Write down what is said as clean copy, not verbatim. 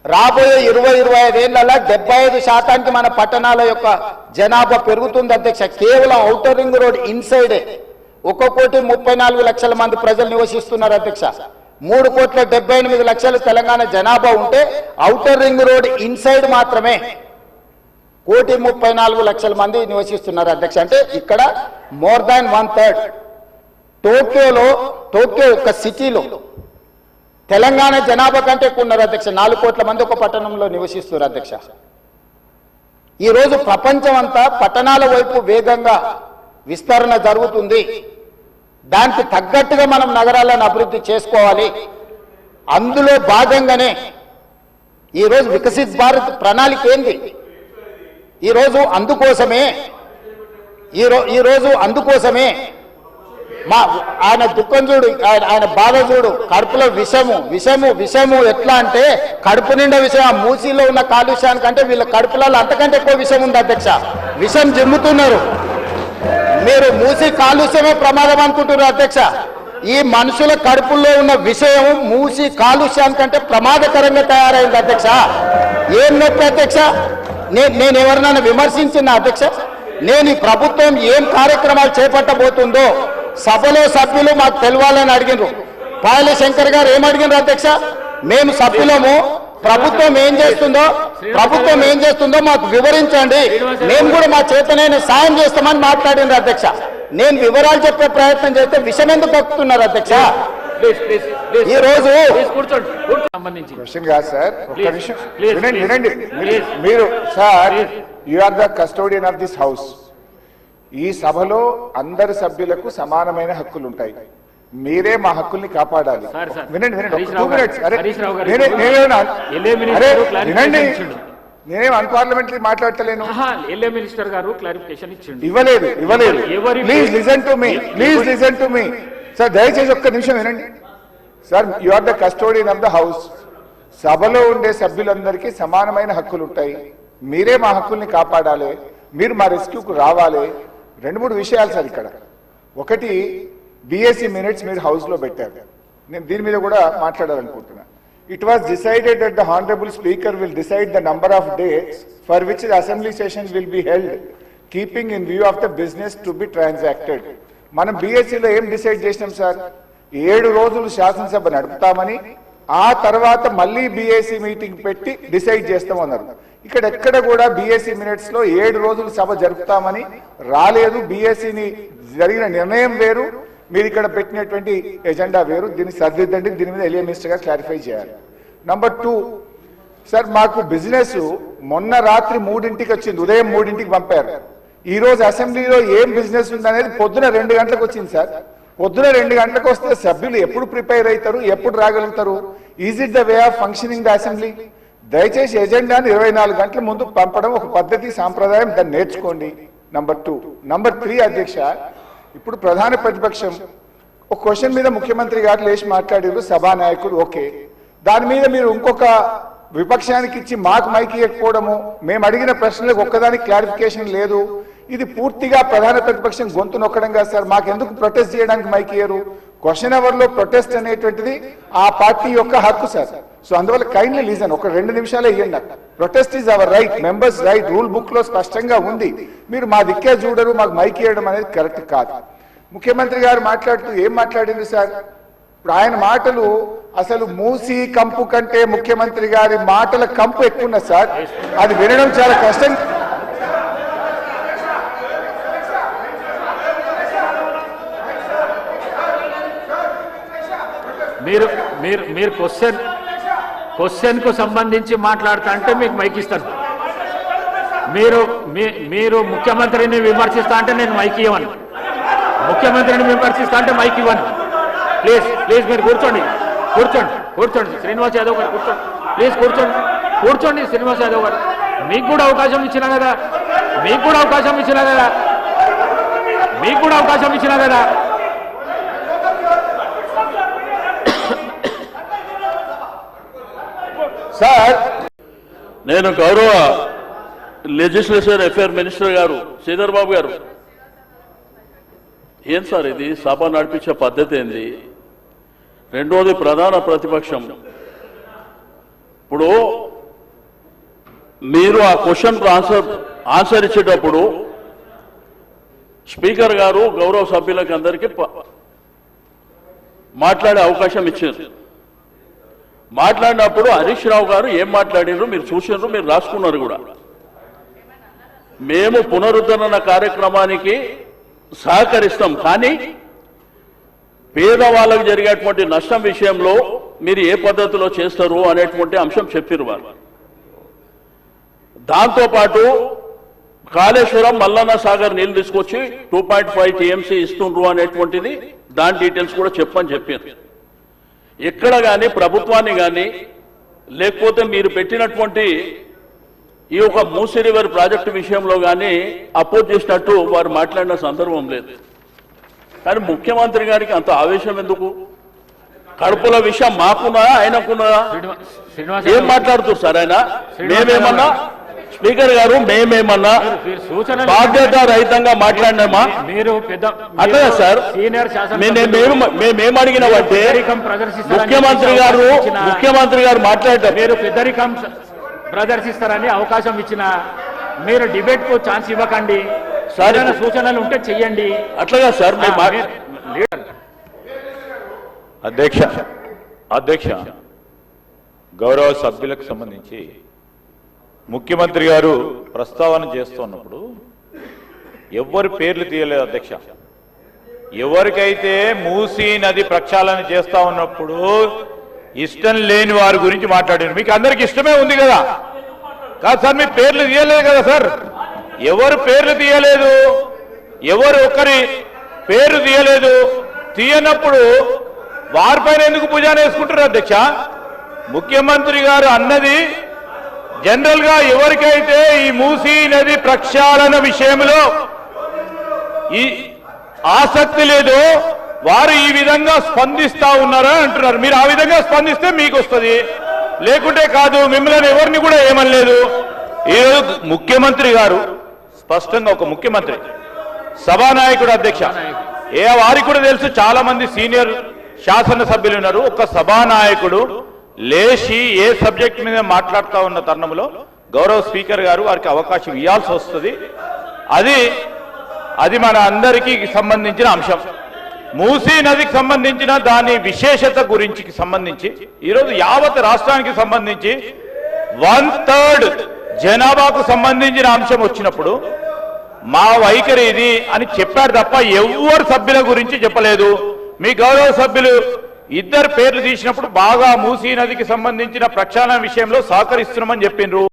రాబోయే 20-25 ఏళ్లలో 75% మన పట్టణాల యొక్క జనాభా పెరుగుతుంది అధ్యక్ష. కేవలం ఔటర్ రింగ్ రోడ్ ఇన్సైడే 1,34,00,000 మంది ప్రజలు నివసిస్తున్నారు అధ్యక్ష. 3,78,00,000 తెలంగాణ జనాభా ఉంటే ఔటర్ రింగ్ రోడ్ ఇన్సైడ్ మాత్రమే 1,34,00,000 మంది నివసిస్తున్నారు అధ్యక్ష. అంటే ఇక్కడ మోర్ దాన్ 1/3. టోక్యో ఒక సిటీలో తెలంగాణ జనాభా కంటే ఎక్కువ ఉన్నారు అధ్యక్ష. 4 కోట్ల మంది ఒక పట్టణంలో నివసిస్తున్నారు అధ్యక్ష. ఈరోజు ప్రపంచం అంతా పట్టణాల వైపు వేగంగా విస్తరణ జరుగుతుంది. దానికి తగ్గట్టుగా మనం నగరాలను అభివృద్ధి చేసుకోవాలి. అందులో భాగంగానే ఈరోజు వికసిత్ భారత్ ప్రణాళిక ఏంది? ఈరోజు అందుకోసమే మా ఆయన దుఃఖం చూడు, ఆయన బాధ చూడు, కడుపులో విషము ఎట్లా అంటే కడుపు నిండా విషయం. ఆ మూసీలో ఉన్న కాలుష్యానికంటే వీళ్ళ కడుపులలో అంతకంటే ఎక్కువ విషం ఉంది అధ్యక్ష. విషం జిమ్ముతున్నారు. మీరు మూసి కాలుష్యమే ప్రమాదం అనుకుంటున్నారు అధ్యక్ష. ఈ మనుషుల కడుపుల్లో ఉన్న విషయం మూసి కాలుష్యానికంటే ప్రమాదకరంగా తయారైంది అధ్యక్ష. ఏం నొప్పి అధ్యక్ష? నేను ఎవరినైనా విమర్శించిన అధ్యక్ష? నేను ఈ ప్రభుత్వం ఏం కార్యక్రమాలు చేపట్టబోతుందో సభలో సభ్యులు మాకు తెలవాలని అడిగినారు. పాయల శంకర్ గారు ఏమడిగినారు అధ్యక్ష? మేము సభ్యులము, ప్రభుత్వం ఏం చేస్తుందో మాకు వివరించండి, మేము కూడా మా చేతనైన సాయం చేస్తామని మాట్లాడినారు అధ్యక్ష. నేను వివరాలు చెప్పే ప్రయత్నం చేస్తే విషయం ఎందుకు కక్కుతున్నారు అధ్యక్ష? ఈ రోజు క్వశ్చన్ కాదు సార్, ఒక్క నిమిషం వినండి. మీరు sir, you are the custodian of this house. ఈ సభలో అందరి సభ్యులకు సమానమైన హక్కులు ఉంటాయి. మీరే మా హక్కుల్ని కాపాడాలి. వినండి 2 minutes. వినండి, నేనేం అన్పార్లమెంటరీ మాట్లాడతలేను. ఇవ్వలేదు. Please listen to me sir. దయచేసి ఒక్క నిమిషం వినండి sir. You are the custodian of the house. సభలో ఉండే సభ్యులందరికీ సమానమైన హక్కులు ఉంటాయి. మీరే మా హక్కుల్ని కాపాడాలి. మీరు మా రెస్క్యూకు రావాలి. 2-3 విషయాలు సార్ ఇక్కడ. ఒకటి, బిఎస్సి మినిట్స్ మీరు హౌస్ లో పెట్టారు. నేను దీని మీద కూడా మాట్లాడాలనుకుంటున్నా. It was decided that the honourable speaker will decide the number of days for which the assembly session will be held keeping in view of the business to be transacted. మనం బిఎస్సిలో ఏం డిసైడ్ చేసినాం sir? 7 రోజులు శాసనసభ నడుపుతామని, ఆ తర్వాత మళ్ళీ BSc meeting పెట్టి డిసైడ్ చేస్తామన్నారు. ఇక్కడ ఎక్కడ కూడా బిఎస్సి మినిట్స్ లో 7 రోజులు సభ జరుపుతామని రాలేదు. బిఎస్సిని జరిగిన నిర్ణయం వేరు, మీరు ఇక్కడ పెట్టినటువంటి ఎజెండా వేరు. దీన్ని సరిదిద్దండి. దీని మీద ఎలియా మినిస్టర్ గారు క్లారిఫై చేయాలి. నంబర్ 2 సార్, మాకు బిజినెస్ మొన్న రాత్రి 3ంటికి వచ్చింది, ఉదయం 3ంటికి పంపారు. ఈ రోజు అసెంబ్లీలో ఏం బిజినెస్ ఉందనేది పొద్దున 2 గంటలకు వచ్చింది సార్. పొద్దున 2 గంటలకు వస్తే సభ్యులు ఎప్పుడు ప్రిపేర్ అవుతారు, ఎప్పుడు రాగలుగుతారు? Is it the way of functioning the assembly? దయచేసి ఎజెండాను 24 గంటల ముందు పంపడం ఒక పద్ధతి, సాంప్రదాయం. దాన్ని నేర్చుకోండి. నంబర్ 2. నంబర్ 3 అధ్యక్ష, ఇప్పుడు ప్రధాన ప్రతిపక్షం ఒక క్వశ్చన్ మీద ముఖ్యమంత్రి గారు లేచి మాట్లాడారు, సభానాయకుడు ఓకే. దాని మీద మీరు ఇంకొక విపక్షానికి ఇచ్చి మాకు మైక్ ఇవ్వకపోవడము, మేము అడిగిన ప్రశ్నలకు ఒక్కదానికి క్లారిఫికేషన్ లేదు. ఇది పూర్తిగా ప్రధాన ప్రతిపక్షం గొంతు నొక్కడం కాదు సార్. మాకెందుకు ప్రొటెస్ట్ చేయడానికి మైక్ ఇయ్యరు? క్వశ్చన్ అవర్ లో ప్రొటెస్ట్ అనేటువంటిది ఆ పార్టీ యొక్క హక్కు సార్. సో అందువల్ల కైండ్లీ లీజన్, ఒక 2 నిమిషాలే ఇవ్వండి. Protest is our right, members right, rule book లో స్పష్టంగా ఉంది. మీరు మా దిక్కే చూడరు, మాకు మైక్ ఇవ్వడం అనేది కరెక్ట్ కాదు. ముఖ్యమంత్రి గారు మాట్లాడుతూ ఏం మాట్లాడింది సార్? ఇప్పుడు ఆయన మాటలు అసలు మూసి కంపు కంటే ముఖ్యమంత్రి గారి మాటల కంపు ఎక్కువ ఉన్నది సార్. అది వినడం చాలా కష్టం. మీరు క్వశ్చన్ కు సంబంధించి మాట్లాడుతా అంటే మీకు మైక్ ఇస్తాను. మీరు ముఖ్యమంత్రిని విమర్శిస్తా అంటే నేను మైక్ ఇవ్వను. ముఖ్యమంత్రిని విమర్శిస్తా అంటే మైక్ ఇవ్వను. ప్లీజ్ మీరు కూర్చోండి. శ్రీనివాస్ యాదవ్ గారు కూర్చోండి. శ్రీనివాస్ యాదవ్ గారు, మీకు కూడా అవకాశం ఇచ్చినా కదా. సార్, నేను గౌరవ లెజిస్లేచర్ అఫేర్ మినిస్టర్ గారు శ్రీధర్ బాబు గారు, ఏం సార్ ఇది సభ నడిపించే పద్ధతి ఏంది? రెండోది ప్రధాన ప్రతిపక్షం. ఇప్పుడు మీరు ఆ క్వశ్చన్ ఆన్సర్ ఇచ్చేటప్పుడు స్పీకర్ గారు గౌరవ సభ్యులకు అందరికీ మాట్లాడే అవకాశం ఇచ్చారు. మాట్లాడినప్పుడు హరీష్ రావు గారు ఏం మాట్లాడినారు మీరు చూసినారు, మీరు రాసుకున్నారు కూడా. మేము పునరుద్ధరణ కార్యక్రమానికి సహకరిస్తాం, కానీ పేదవాళ్ళకు జరిగేటువంటి నష్టం విషయంలో మీరు ఏ పద్ధతిలో చేస్తారు అనేటువంటి అంశం చెప్పారు వారు. దాంతోపాటు కాళేశ్వరం మల్లన్న సాగర్ నీళ్లు తీసుకొచ్చి 2.5 టీఎంసీ ఇస్తుండ్రు అనేటువంటిది దాని డీటెయిల్స్ కూడా చెప్పని చెప్పారు. ఎక్కడ కానీ ప్రభుత్వాన్ని కానీ లేకపోతే మీరు పెట్టినటువంటి ఈ యొక్క మూసీ రివర్ ప్రాజెక్టు విషయంలో కానీ అపోజ్ చేసినట్టు వారు మాట్లాడిన సందర్భం లేదు. కానీ ముఖ్యమంత్రి గారికి అంత ఆవేశం ఎందుకు? కడుపుల విషయం మాకున్నా ఆయనకున్నా ఏం మాట్లాడుతారు సార్ ఆయన? మేమేమన్నా స్పీకర్ గారు మేమేమన్నా బాధ్యత రహితంగా మాట్లాడినామా? మీరు పెద్ద అట్లా సార్ మేమేం అడిగినామంటే ముఖ్యమంత్రి గారు మాట్లాడతారు. మీరు పెద్దరికం ప్రదర్శిస్తారని అవకాశం ఇచ్చిన మీరు డిబేట్ కు ఛాన్స్ ఇవ్వకండి. సరైన సూచనలు ఉంటే చెయ్యండి. అట్లాగా సార్ అధ్యక్ష గౌరవ సభ్యులకు సంబంధించి ముఖ్యమంత్రి గారు ప్రస్తావన చేస్తున్నప్పుడు ఎవరి పేర్లు తీయలేదు అధ్యక్ష. ఎవరికైతే మూసీ నది ప్రక్షాళన చేస్తా ఉన్నప్పుడు ఇష్టం లేని వారి గురించి మాట్లాడారు. మీకు అందరికి ఇష్టమే ఉంది కదా? కాదు సార్, మీ పేర్లు తీయలేదు కదా సార్? ఎవరు పేర్లు తీయలేదు, ఎవరు ఒకరి పేరు తీయలేదు. తీయనప్పుడు వారిపైన ఎందుకు భుజాన వేసుకుంటారు అధ్యక్ష? ముఖ్యమంత్రి గారు అన్నది జనరల్ గా ఎవరికైతే ఈ మూసీ నది ప్రక్షాళన విషయంలో ఈ ఆసక్తి లేదో వారు ఈ విధంగా స్పందిస్తా ఉన్నారా అంటున్నారు. మీరు ఆ విధంగా స్పందిస్తే మీకు వస్తుంది, లేకుంటే కాదు. మిమ్మల్ని ఎవరిని కూడా ఏమనలేదు. ఈరోజు ముఖ్యమంత్రి గారు స్పష్టంగా ఒక ముఖ్యమంత్రి సభానాయకుడు అధ్యక్ష, వారికి కూడా తెలుసు, చాలా మంది సీనియర్ శాసనసభ్యులు ఉన్నారు. ఒక సభానాయకుడు లేచి ఏ సబ్జెక్ట్ మీద మాట్లాడుతూ ఉన్న తరుణంలో గౌరవ స్పీకర్ గారు వారికి అవకాశం ఇవ్వాల్సి వస్తుంది. అది మన అందరికీ సంబంధించిన అంశం. మూసీ నదికి సంబంధించిన దాని విశేషత గురించి సంబంధించి ఈరోజు యావత్ రాష్ట్రానికి సంబంధించి 1/3 జనాభాకు సంబంధించిన అంశం వచ్చినప్పుడు మా వైఖరి ఇది అని చెప్పారు తప్ప ఎవరు సభ్యుల గురించి చెప్పలేదు. మీ గౌరవ సభ్యులు ఇద్దరు పేర్లు తీసినప్పుడు బాగా మూసీ నదికి సంబంధించిన ప్రక్షాళన విషయంలో సహకరిస్తున్నామని చెప్పిండ్రు.